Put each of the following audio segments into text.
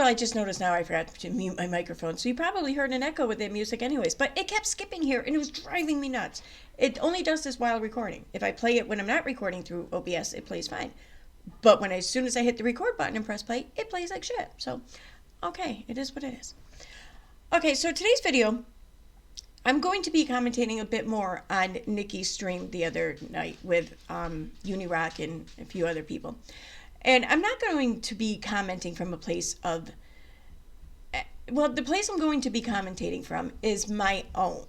I just noticed now I forgot to mute my microphone. So you probably heard an echo with that music anyways. But it kept skipping here and it was driving me nuts. It only does this while recording. If I play it when I'm not recording through OBS, it plays fine. But as soon as I hit the record button and press play, it plays like shit. So, okay, it is what it is. Okay, so today's video, I'm going to be commentating a bit more on Nikki's stream the other night with Unirock and a few other people. And I'm not going to be commenting from a place of, well, the place I'm going to be commentating from is my own.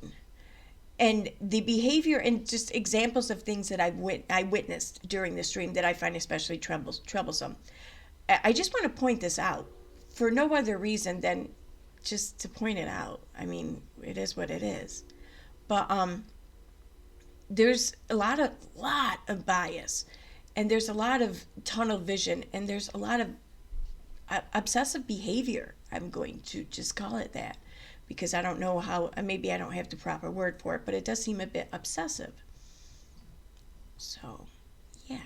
And the behavior and just examples of things that I witnessed during the stream that I find especially troublesome. I just want to point this out for no other reason than just to point it out. I mean, it is what it is. But there's a lot of bias, and there's a lot of tunnel vision, and there's a lot of obsessive behavior. I'm going to just call it that, because I don't know how, maybe I don't have the proper word for it, but it does seem a bit obsessive. So, yeah.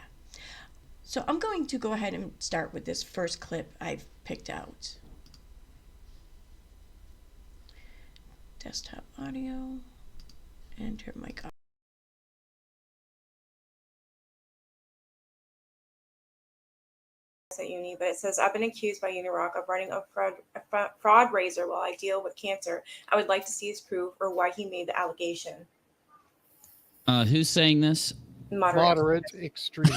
So I'm going to go ahead and start with this first clip I've picked out. Desktop audio, enter mic audio. At uni, but it says, I've been accused by Unirock of running a fraud raiser while I deal with cancer. I would like to see his proof or why he made the allegation. Who's saying this? Moderate extreme.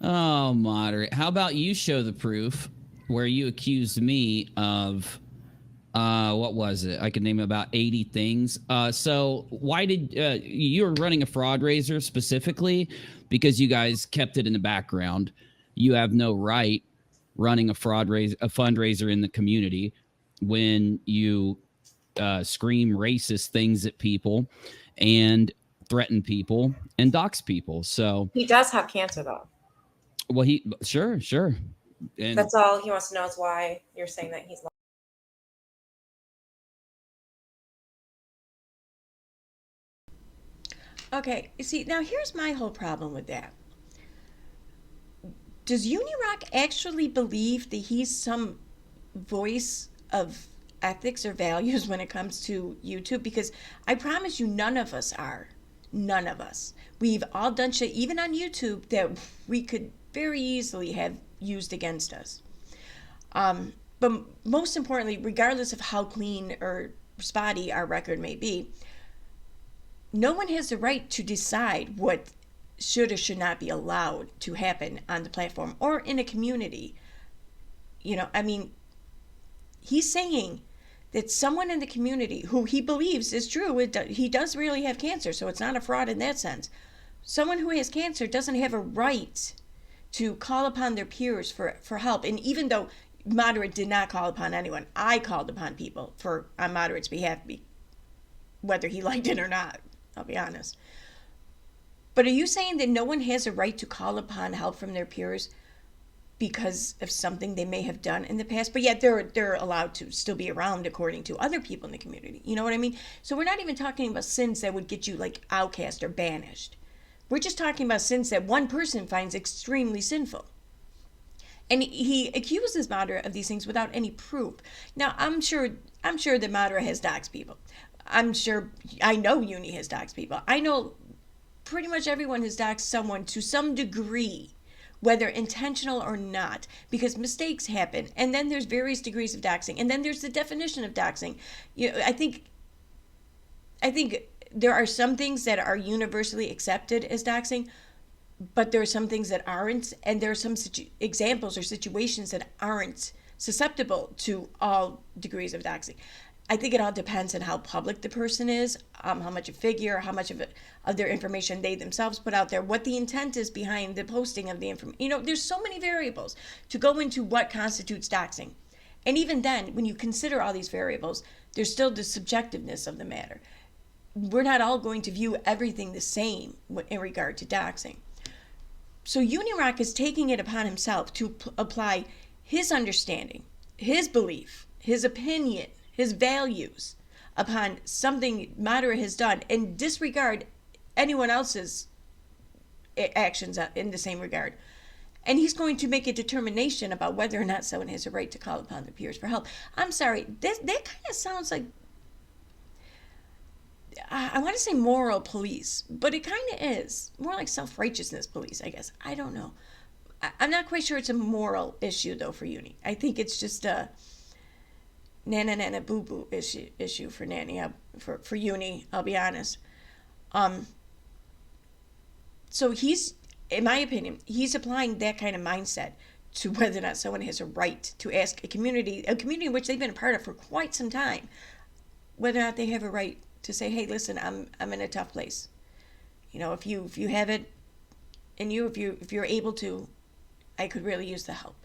Oh, moderate. How about you show the proof where you accused me of, what was it? I could name about 80 things. So why did you were running a fraud raiser specifically because you guys kept it in the background? You have no right running a fundraiser in the community when you scream racist things at people and threaten people and dox people. So he does have cancer, though. Well, sure. And that's all he wants to know is why you're saying that he's. Okay, you see, now here's my whole problem with that. Does Unirock actually believe that he's some voice of ethics or values when it comes to YouTube? Because I promise you, none of us are. None of us. We've all done shit, even on YouTube, that we could very easily have used against us. But most importantly, regardless of how clean or spotty our record may be, no one has the right to decide what should or should not be allowed to happen on the platform or in a community. You know, I mean, he's saying that someone in the community who he believes is true, he does really have cancer, so it's not a fraud in that sense. Someone who has cancer doesn't have a right to call upon their peers for help. And even though Moderate did not call upon anyone, I called upon people on Moderate's behalf, whether he liked it or not, I'll be honest. But are you saying that no one has a right to call upon help from their peers because of something they may have done in the past, but yet they're allowed to still be around according to other people in the community? You know what I mean? So we're not even talking about sins that would get you like outcast or banished. We're just talking about sins that one person finds extremely sinful. And he accuses Moderate of these things without any proof. Now, I'm sure that Moderate has doxed people. I know Uni has doxed people. I know pretty much everyone has doxed someone to some degree, whether intentional or not, because mistakes happen. And then there's various degrees of doxing. And then there's the definition of doxing. You know, I think there are some things that are universally accepted as doxing, but there are some things that aren't. And there are some examples or situations that aren't susceptible to all degrees of doxing. I think it all depends on how public the person is, how much a figure, how much of their information they themselves put out there, what the intent is behind the posting of the information. You know, there's so many variables to go into what constitutes doxing. And even then, when you consider all these variables, there's still the subjectiveness of the matter. We're not all going to view everything the same in regard to doxing. So Unirock is taking it upon himself to apply his understanding, his belief, his opinion, his values upon something Moderate has done and disregard anyone else's actions in the same regard. And he's going to make a determination about whether or not someone has a right to call upon their peers for help. I'm sorry, that kind of sounds like, I want to say moral police, but it kind of is. More like self-righteousness police, I guess. I don't know. I'm not quite sure it's a moral issue, though, for Uni. I think it's just a nana boo-boo issue for Nanny, for Uni, I'll be honest. So he's, in my opinion, he's applying that kind of mindset to whether or not someone has a right to ask a community in which they've been a part of for quite some time, whether or not they have a right to say, hey, listen, I'm in a tough place. You know, if you have it in you, if you're able to, I could really use the help.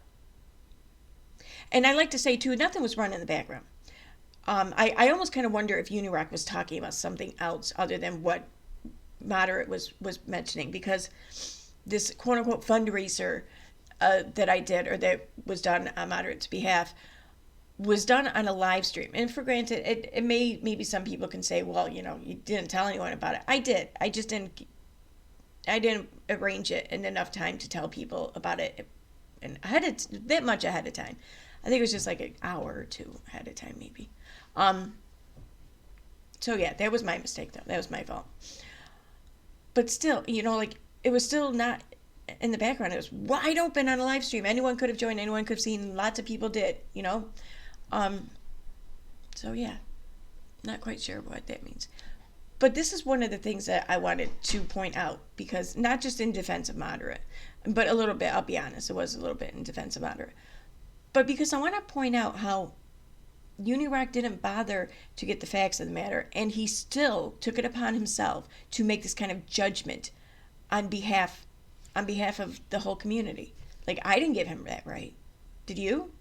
And I like to say, too, nothing was run in the background. I almost kind of wonder if Unirock was talking about something else other than what Moderate was mentioning, because this quote-unquote fundraiser that I did, or that was done on Moderate's behalf, was done on a live stream. And for granted, it maybe some people can say, well, you know, you didn't tell anyone about it. I did. I didn't arrange it in enough time to tell people about it, and that much ahead of time. I think it was just like an hour or two ahead of time, maybe. So yeah, that was my mistake, though. That was my fault. But still, you know, like, it was still not in the background. It was wide open on a live stream. Anyone could have joined. Anyone could have seen. Lots of people did, you know. So yeah, not quite sure what that means. But this is one of the things that I wanted to point out, because not just in defense of Moderate, but a little bit, I'll be honest, it was a little bit in defense of Moderate. But because I want to point out how Unirock didn't bother to get the facts of the matter, and he still took it upon himself to make this kind of judgment on behalf of the whole community. Like, I didn't give him that right. Did you?